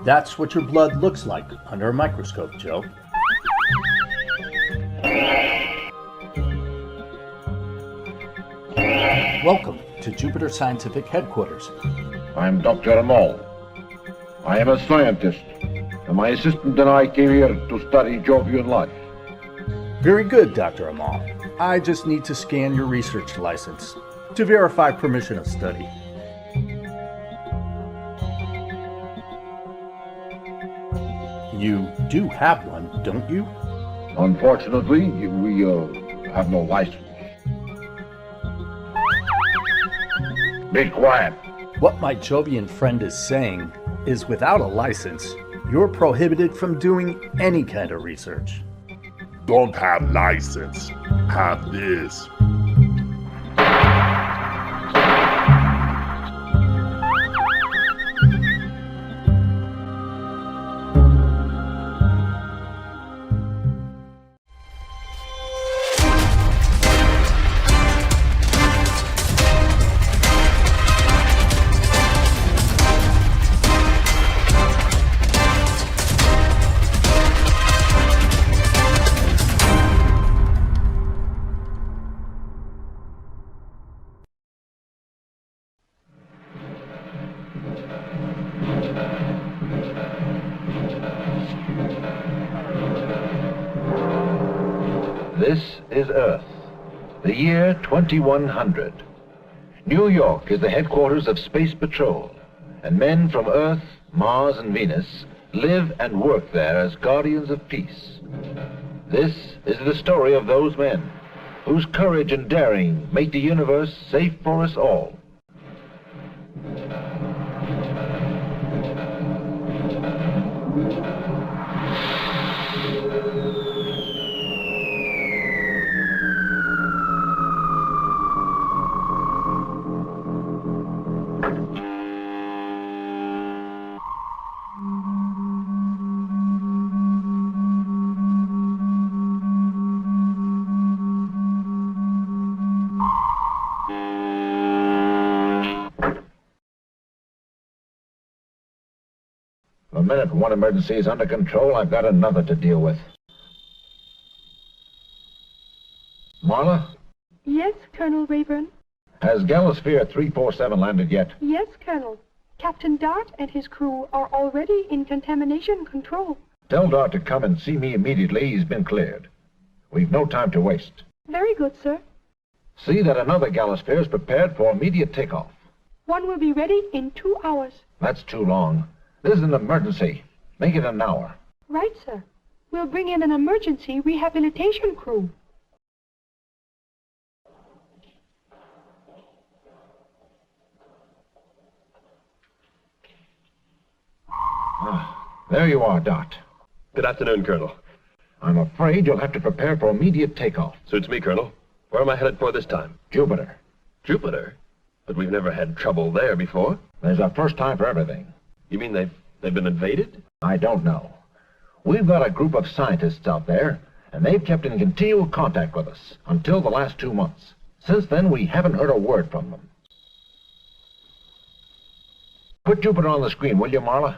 That's what your blood looks like under a microscope, Joe. Welcome to Jupiter Scientific Headquarters. I'm Dr. Amal. I am a scientist, and my assistant and I came here to study Jovian life. Very good, Dr. Amal. I just need to scan your research license to verify permission of study. You do have one, don't you? Unfortunately, we have no license. Be quiet. What my Jovian friend is saying is without a license, you're prohibited from doing any kind of research. Don't have license. Have this. This is Earth, the year 2100. New York is the headquarters of Space Patrol, and men from Earth, Mars, and Venus live and work there as guardians of peace. This is the story of those men, whose courage and daring make the universe safe for us all. The minute one emergency is under control, I've got another to deal with. Marla? Yes, Colonel Raeburn. Has Galasphere 347 landed yet? Yes, Colonel. Captain Dart and his crew are already in contamination control. Tell Dart to come and see me immediately. He's been cleared. We've no time to waste. Very good, sir. See that another Galasphere is prepared for immediate takeoff. One will be ready in 2 hours. That's too long. This is an emergency. Make it an hour. Right, sir. We'll bring in an emergency rehabilitation crew. There you are, Dart. Good afternoon, Colonel. I'm afraid you'll have to prepare for immediate takeoff. Suits me, Colonel. Where am I headed for this time? Jupiter. Jupiter? But we've never had trouble there before. There's a first time for everything. You mean they've been invaded? I don't know. We've got a group of scientists out there, and they've kept in continual contact with us until the last 2 months. Since then, we haven't heard a word from them. Put Jupiter on the screen, will you, Marla?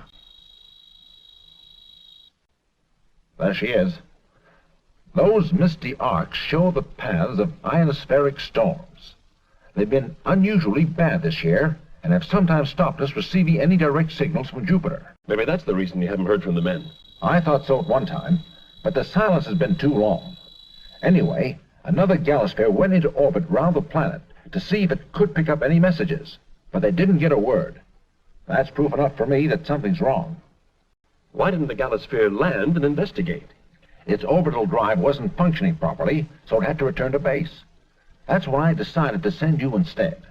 There she is. Those misty arcs show the paths of ionospheric storms. They've been unusually bad this year, and have sometimes stopped us receiving any direct signals from Jupiter. Maybe that's the reason you haven't heard from the men. I thought so at one time, but the silence has been too long. Anyway, another Galasphere went into orbit round the planet to see if it could pick up any messages, but they didn't get a word. That's proof enough for me that something's wrong. Why didn't the Galasphere land and investigate? Its orbital drive wasn't functioning properly, so it had to return to base. That's why I decided to send you instead.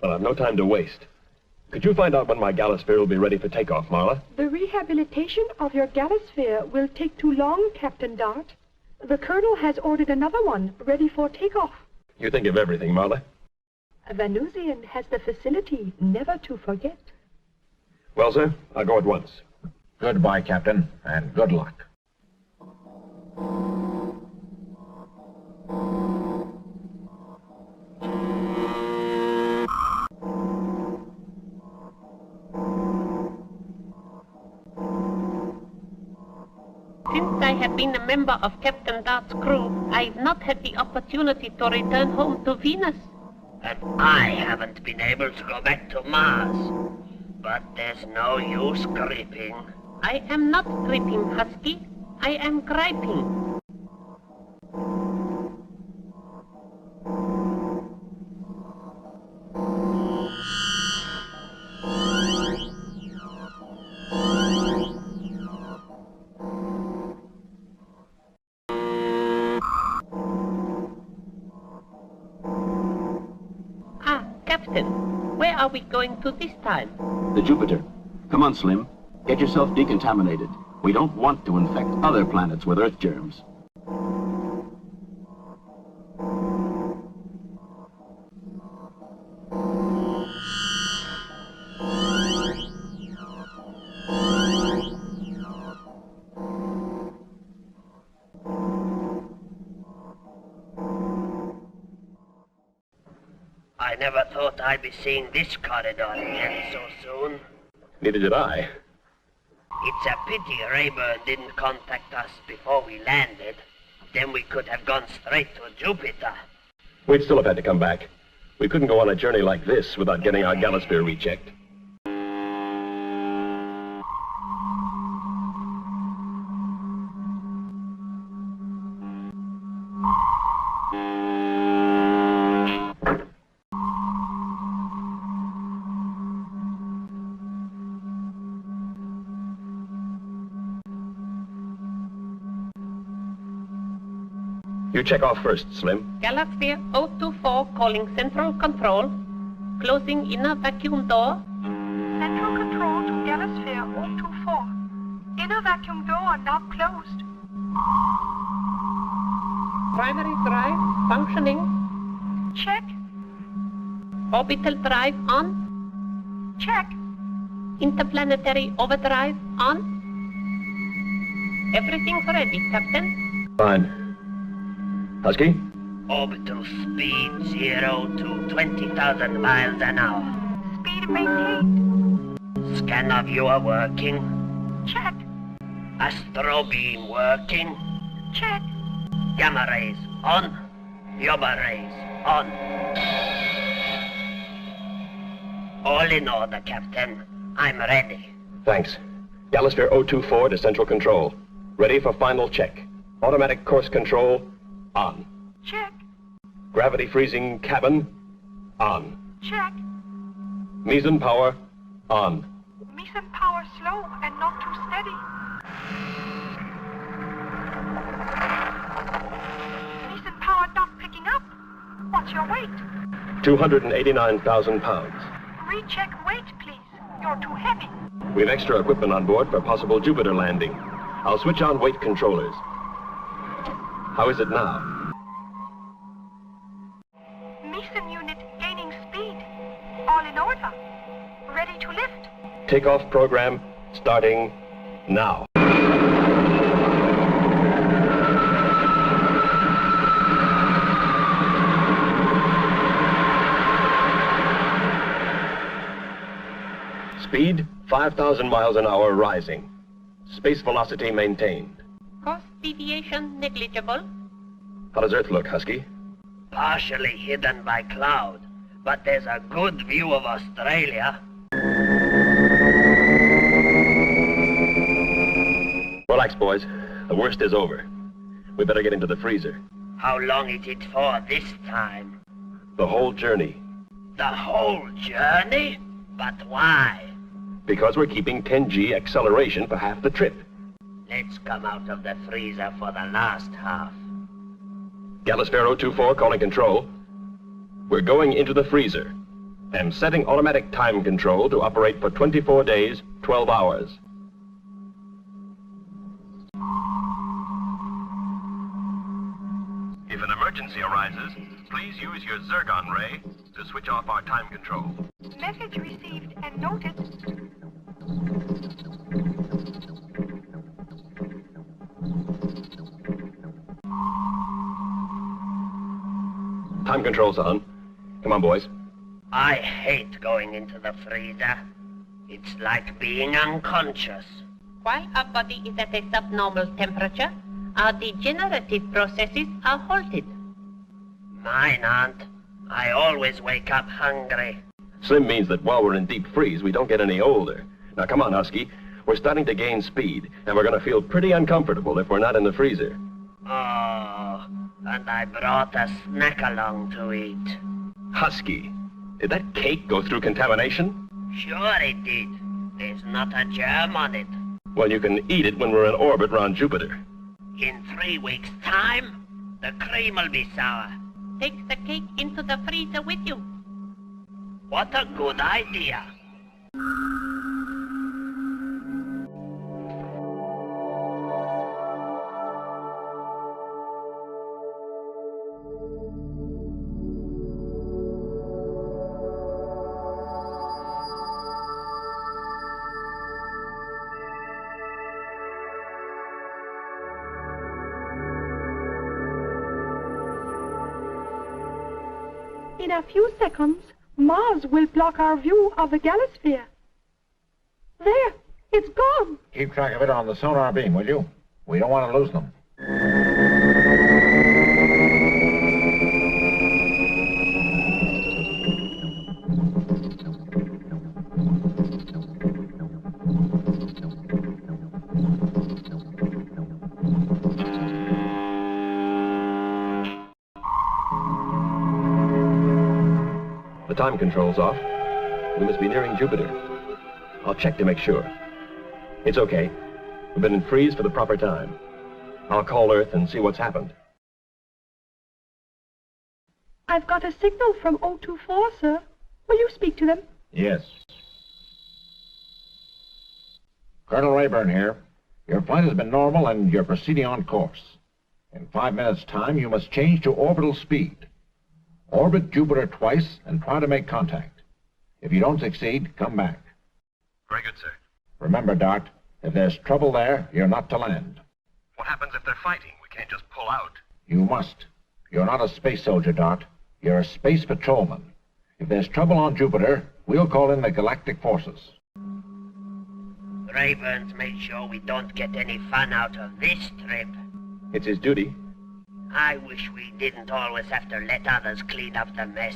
Well, I've no time to waste. Could you find out when my Galasphere will be ready for takeoff, Marla? The rehabilitation of your Galasphere will take too long, Captain Dart. The Colonel has ordered another one ready for takeoff. You think of everything, Marla. A Venusian has the facility never to forget. Well, sir, I'll go at once. Goodbye, Captain, and good luck. Since I have been a member of Captain Dart's crew, I've not had the opportunity to return home to Venus. And I haven't been able to go back to Mars. But there's no use creeping. I am not creeping, Husky. I am griping. Captain, where are we going to this time? The Jupiter. Come on, Slim. Get yourself decontaminated. We don't want to infect other planets with Earth germs. I never thought I'd be seeing this corridor again so soon. Neither did I. It's a pity Raeburn didn't contact us before we landed. Then we could have gone straight to Jupiter. We'd still have had to come back. We couldn't go on a journey like this without getting our Galasphere rechecked. You check off first, Slim. Galasphere 024 calling Central Control. Closing inner vacuum door. Central Control to Galasphere 024. Inner vacuum door now closed. Primary drive functioning. Check. Orbital drive on. Check. Interplanetary overdrive on. Everything's ready, Captain. Fine. Husky? Orbital speed 0 to 20,000 miles an hour. Speed maintained. Scanner viewer working. Check. Astro beam working. Check. Gamma rays on. Yoba rays on. All in order, Captain. I'm ready. Thanks. Galasphere 024 to Central Control. Ready for final check. Automatic course control on. Check. Gravity freezing cabin on. Check. Meson power on. Meson power slow and not too steady. Meson power not picking up. What's your weight? 289,000 pounds. Recheck weight, please. You're too heavy. We've extra equipment on board for possible Jupiter landing. I'll switch on weight controllers. How is it now? Meson unit gaining speed. All in order. Ready to lift. Takeoff program starting now. Speed 5,000 miles an hour rising. Space velocity maintained. Course deviation negligible. How does Earth look, Husky? Partially hidden by cloud, but there's a good view of Australia. Relax, boys. The worst is over. We better get into the freezer. How long is it for this time? The whole journey. The whole journey? But why? Because we're keeping 10G acceleration for half the trip. Let's come out of the freezer for the last half. Galasphere 024 calling control. We're going into the freezer. I'm setting automatic time control to operate for 24 days, 12 hours. If an emergency arises, please use your Zergon ray to switch off our time control. Message received and noted. Time control's on. Come on, boys. I hate going into the freezer. It's like being unconscious. While our body is at a subnormal temperature, our degenerative processes are halted. Mine aren't. I always wake up hungry. Slim means that while we're in deep freeze, we don't get any older. Now, come on, Husky. We're starting to gain speed, and we're going to feel pretty uncomfortable if we're not in the freezer. Oh, and I brought a snack along to eat. Husky, did that cake go through contamination? Sure it did. There's not a germ on it. Well, you can eat it when we're in orbit around Jupiter. In 3 weeks' time, the cream will be sour. Take the cake into the freezer with you. What a good idea. In a few seconds, Mars will block our view of the Galasphere. There, it's gone. Keep track of it on the sonar beam, will you? We don't want to lose them. The time control's off. We must be nearing Jupiter. I'll check to make sure. It's okay. We've been in freeze for the proper time. I'll call Earth and see what's happened. I've got a signal from 024, sir. Will you speak to them? Yes. Colonel Raeburn here. Your flight has been normal and you're proceeding on course. In 5 minutes' time, you must change to orbital speed. Orbit Jupiter twice and try to make contact. If you don't succeed, come back. Very good, sir. Remember, Dart, if there's trouble there, you're not to land. What happens if they're fighting? We can't just pull out. You must. You're not a space soldier, Dart. You're a space patrolman. If there's trouble on Jupiter, we'll call in the galactic forces. Raeburn's made sure we don't get any fun out of this trip. It's his duty. I wish we didn't always have to let others clean up the mess.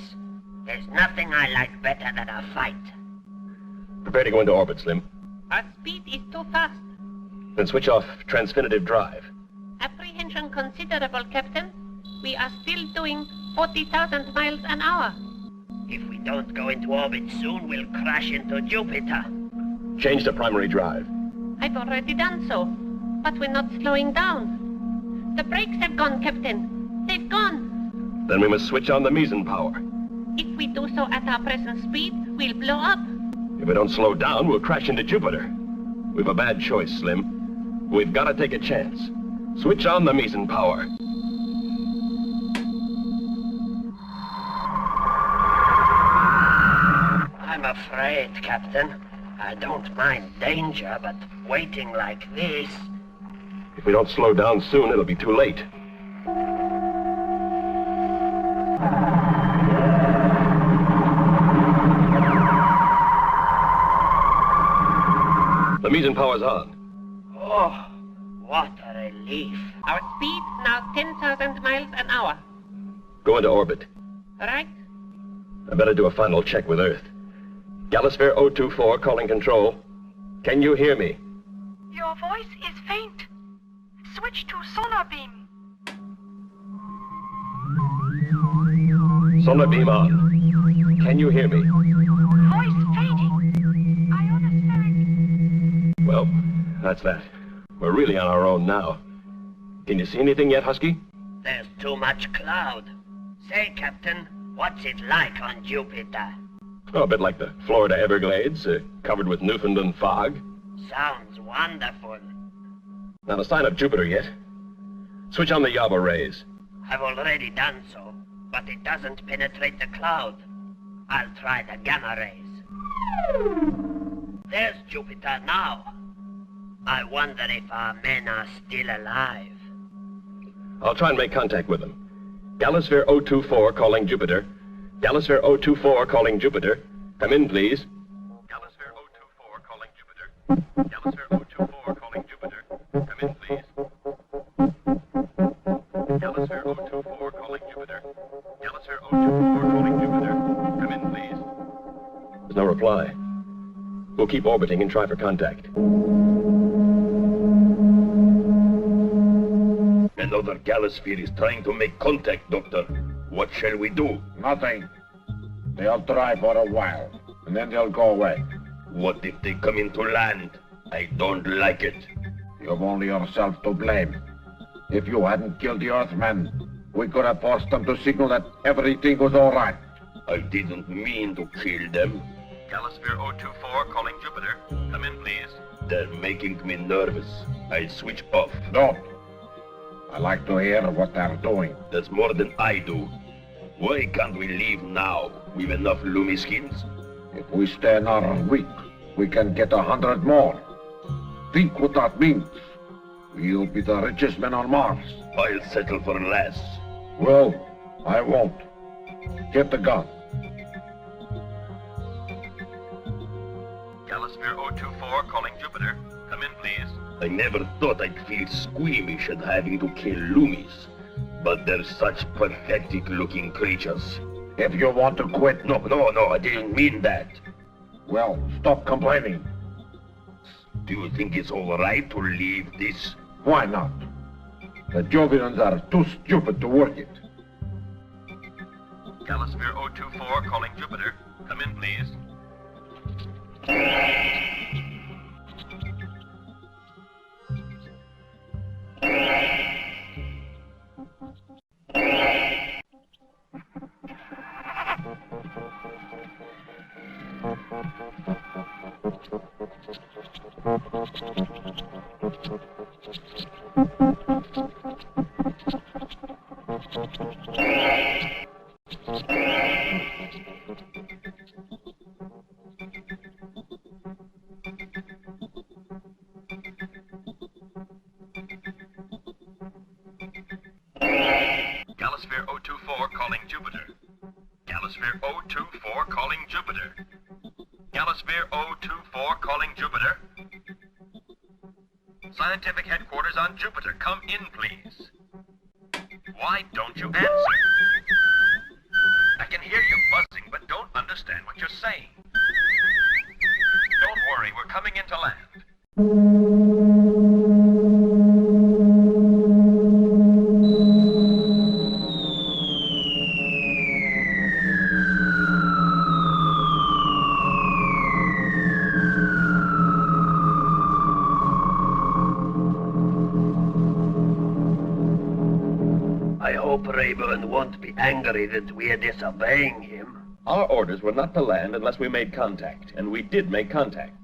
There's nothing I like better than a fight. Prepare to go into orbit, Slim. Our speed is too fast. Then switch off transfinitive drive. Apprehension considerable, Captain. We are still doing 40,000 miles an hour. If we don't go into orbit soon, we'll crash into Jupiter. Change to primary drive. I've already done so, but we're not slowing down. The brakes have gone, Captain. They've gone. Then we must switch on the meson power. If we do so at our present speed, we'll blow up. If we don't slow down, we'll crash into Jupiter. We've a bad choice, Slim. We've got to take a chance. Switch on the meson power. I'm afraid, Captain. I don't mind danger, but waiting like this... If we don't slow down soon, it'll be too late. The meson power's on. Oh, what a relief. Our speed now 10,000 miles an hour. Go into orbit. Right? I better do a final check with Earth. Galasphere 024 calling control. Can you hear me? Your voice is faint. Switch to sonar beam. Sonar beam on. Can you hear me? Voice fading. Ionospheric. Well, that's that. We're really on our own now. Can you see anything yet, Husky? There's too much cloud. Say, Captain, what's it like on Jupiter? Oh, a bit like the Florida Everglades, covered with Newfoundland fog. Sounds wonderful. Not a sign of Jupiter yet. Switch on the Yaba rays. I've already done so, but it doesn't penetrate the cloud. I'll try the gamma rays. There's Jupiter now. I wonder if our men are still alive. I'll try and make contact with them. Galasphere 024 calling Jupiter. Galasphere 024 calling Jupiter. Come in, please. Galasphere 024 calling Jupiter. Galasphere 024 calling Jupiter. Come in, please. Galasphere 024 calling Jupiter. Galasphere 024 calling Jupiter. Come in, please. There's no reply. We'll keep orbiting and try for contact. Another Galasphere is trying to make contact, Doctor. What shall we do? Nothing. They'll try for a while, and then they'll go away. What if they come into land? I don't like it. You've only yourself to blame. If you hadn't killed the Earthmen, we could have forced them to signal that everything was all right. I didn't mean to kill them. Galasphere 024 calling Jupiter. Come in, please. They're making me nervous. I switch off. Don't. I like to hear what they're doing. That's more than I do. Why can't we leave now? We've enough Loomie skins. If we stay another week, we can get 100 more. Think what that means. We'll be the richest men on Mars. I'll settle for less. Well, I won't. Get the gun. Galasphere 024 calling Jupiter. Come in, please. I never thought I'd feel squeamish at having to kill Loomies. But they're such pathetic-looking creatures. If you want to quit... No, I didn't mean that. Well, stop complaining. Do you think it's all right to leave this? Why not? The Jovians are too stupid to work it. Galasphere 024 calling Jupiter. Come in, please. Galasphere 024 calling Jupiter. Galasphere 024 calling Jupiter. Galasphere 024 calling Jupiter. Scientific headquarters on Jupiter, come in, please. Why don't you answer? I can hear you buzzing, but don't understand what you're saying. Don't worry, we're coming into land. I hope Raeburn won't be angry that we are disobeying him. Our orders were not to land unless we made contact, and we did make contact.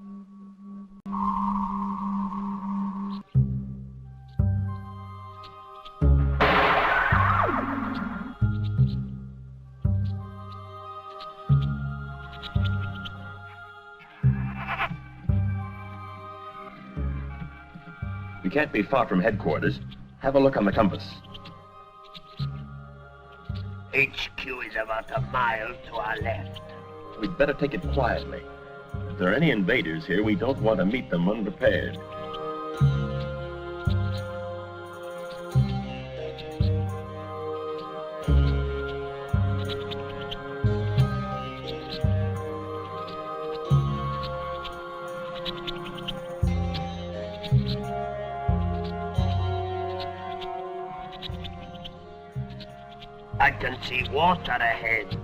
We can't be far from headquarters. Have a look on the compass. HQ is about a mile to our left. We'd better take it quietly. If there are any invaders here, we don't want to meet them unprepared. I can see water ahead.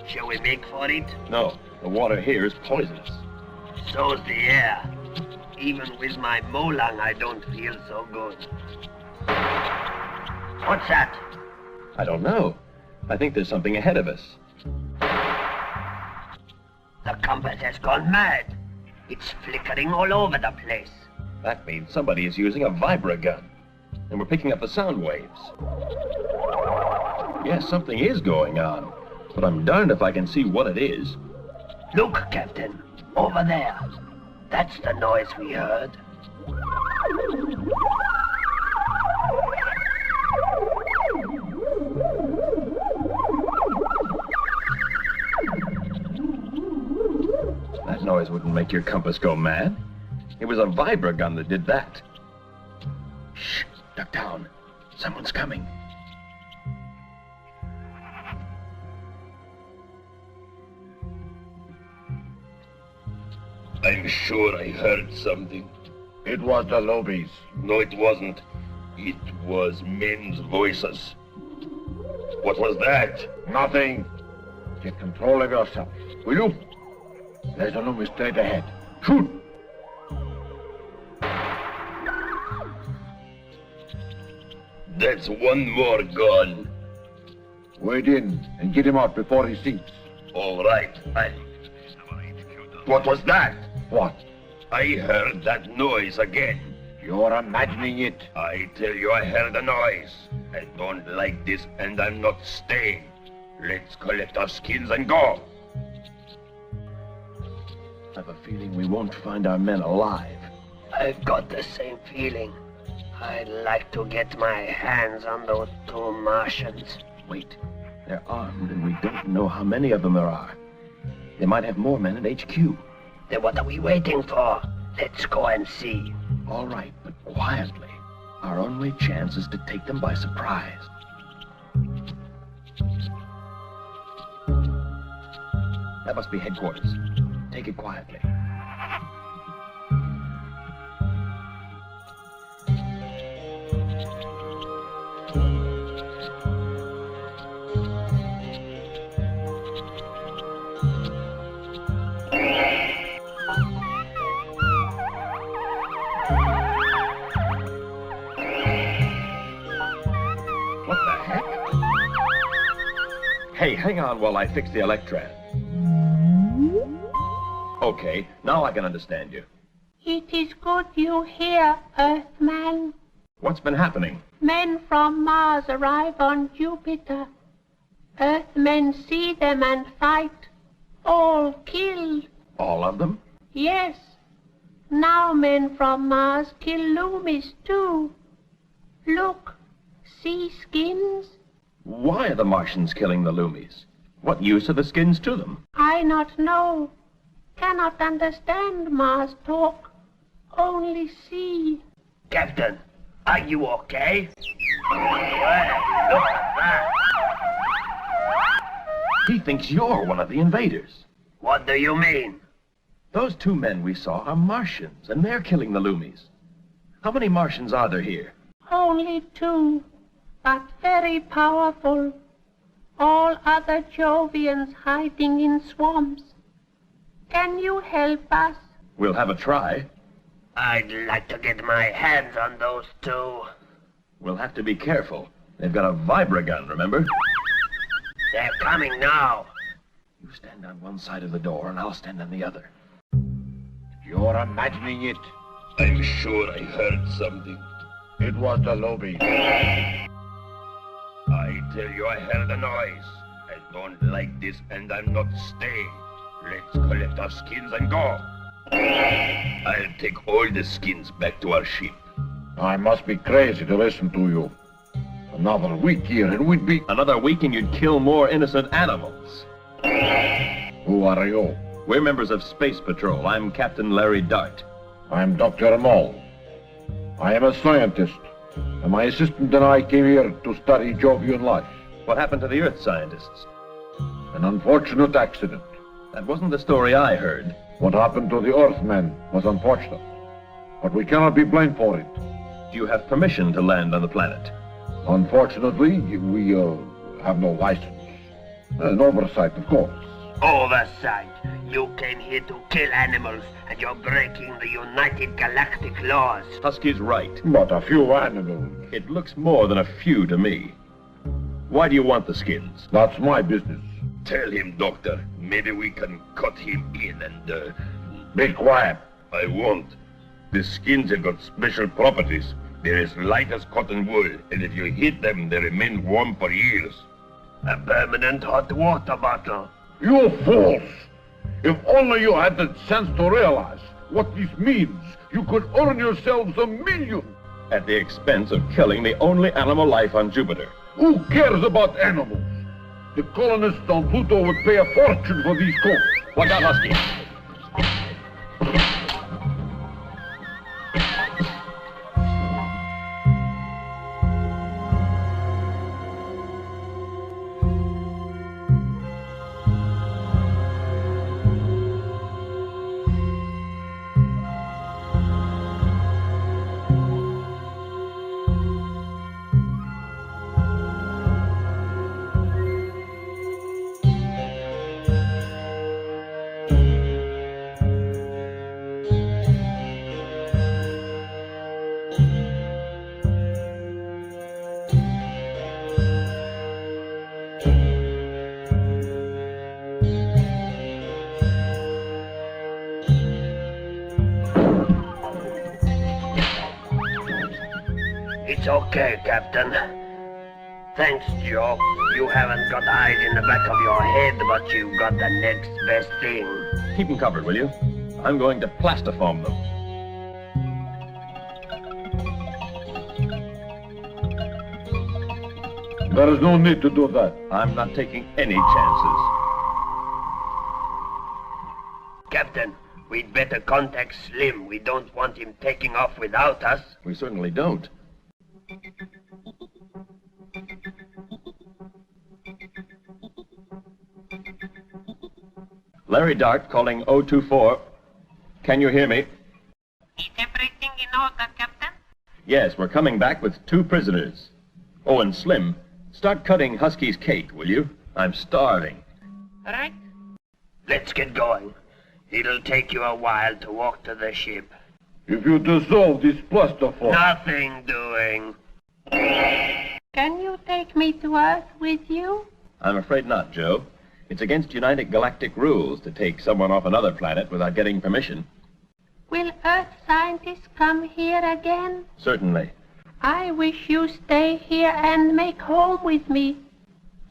Shall we make for it? No, the water here is poisonous. So's the air. Even with my molang, I don't feel so good. What's that? I don't know. I think there's something ahead of us. The compass has gone mad. It's flickering all over the place. That means somebody is using a vibra gun. And we're picking up the sound waves. Yes, something is going on. But I'm darned if I can see what it is. Look, Captain. Over there. That's the noise we heard. noise wouldn't make your compass go mad. It was a vibra-gun that did that. Shh, duck down. Someone's coming. I'm sure I heard something. It was the Loomies. No, it wasn't. It was men's voices. What was that? Nothing. Get control of yourself, will you? There's a Loomies straight ahead. Shoot! That's one more gun. Wade in and get him out before he sinks. All right, What was that? What? I heard that noise again. You're imagining it. I tell you, I heard a noise. I don't like this, and I'm not staying. Let's collect our skins and go. I have a feeling we won't find our men alive. I've got the same feeling. I'd like to get my hands on those 2 Martians. Wait, they're armed, and we don't know how many of them there are. They might have more men at HQ. Then what are we waiting for? Let's go and see. All right, but quietly. Our only chance is to take them by surprise. That must be headquarters. Take it quietly. Hey, hang on while I fix the Electran. Okay, now I can understand you. It is good you here, Earthman. What's been happening? Men from Mars arrive on Jupiter. Earthmen see them and fight. All killed. All of them? Yes. Now men from Mars kill Loomies too. Look, see skins? Why are the Martians killing the Loomies? What use are the skins to them? I not know. Cannot understand Mars talk. Only see. Captain, are you okay? Well, look at that. He thinks you're one of the invaders. What do you mean? Those 2 men we saw are Martians, and they're killing the Loomies. How many Martians are there here? Only 2, but very powerful. All other Jovians hiding in swamps. Can you help us? We'll have a try. I'd like to get my hands on those 2. We'll have to be careful. They've got a vibra-gun, remember? They're coming now. You stand on one side of the door, and I'll stand on the other. You're imagining it. I'm sure I heard something. It was the Loomies. I tell you, I heard a noise. I don't like this, and I'm not staying. Let's collect our skins and go. I'll take all the skins back to our ship. I must be crazy to listen to you. Another week here and we'd be... Another week and you'd kill more innocent animals. Who are you? We're members of Space Patrol. I'm Captain Larry Dart. I'm Dr. Moll. I am a scientist, and my assistant and I came here to study Jovian life. What happened to the Earth scientists? An unfortunate accident. That wasn't the story I heard. What happened to the Earthmen was unfortunate, but we cannot be blamed for it. Do you have permission to land on the planet? Unfortunately, we have no license. An oversight, of course. Oversight. You came here to kill animals, and you're breaking the United Galactic laws. Husky's right. But a few animals. It looks more than a few to me. Why do you want the skins? That's my business. Tell him, Doctor. Maybe we can cut him in and, Be quiet. I won't. The skins have got special properties. They're as light as cotton wool, and if you hit them, they remain warm for years. A permanent hot water bottle. You fools! If only you had the sense to realize what this means, you could earn yourselves $1 million. At the expense of killing the only animal life on Jupiter. Who cares about animals? The colonists on Pluto would pay a fortune for these coats. Watch out, Husky. It's okay, Captain. Thanks, Joe. You haven't got eyes in the back of your head, but you've got the next best thing. Keep them covered, will you? I'm going to plastiform them. There is no need to do that. I'm not taking any chances. Captain, we'd better contact Slim. We don't want him taking off without us. We certainly don't. Larry Dart calling 024. Can you hear me? Is everything in order, Captain? Yes, we're coming back with 2 prisoners. Oh, and Slim, start cutting Husky's cake, will you? I'm starving. Right. Let's get going. It'll take you a while to walk to the ship. If you dissolve this plastoff... Nothing doing. Can you take me to Earth with you? I'm afraid not, Joe. It's against United Galactic rules to take someone off another planet without getting permission. Will Earth scientists come here again? Certainly. I wish you stay here and make home with me.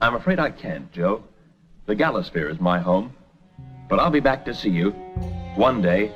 I'm afraid I can't, Joe. The Galasphere is my home. But I'll be back to see you one day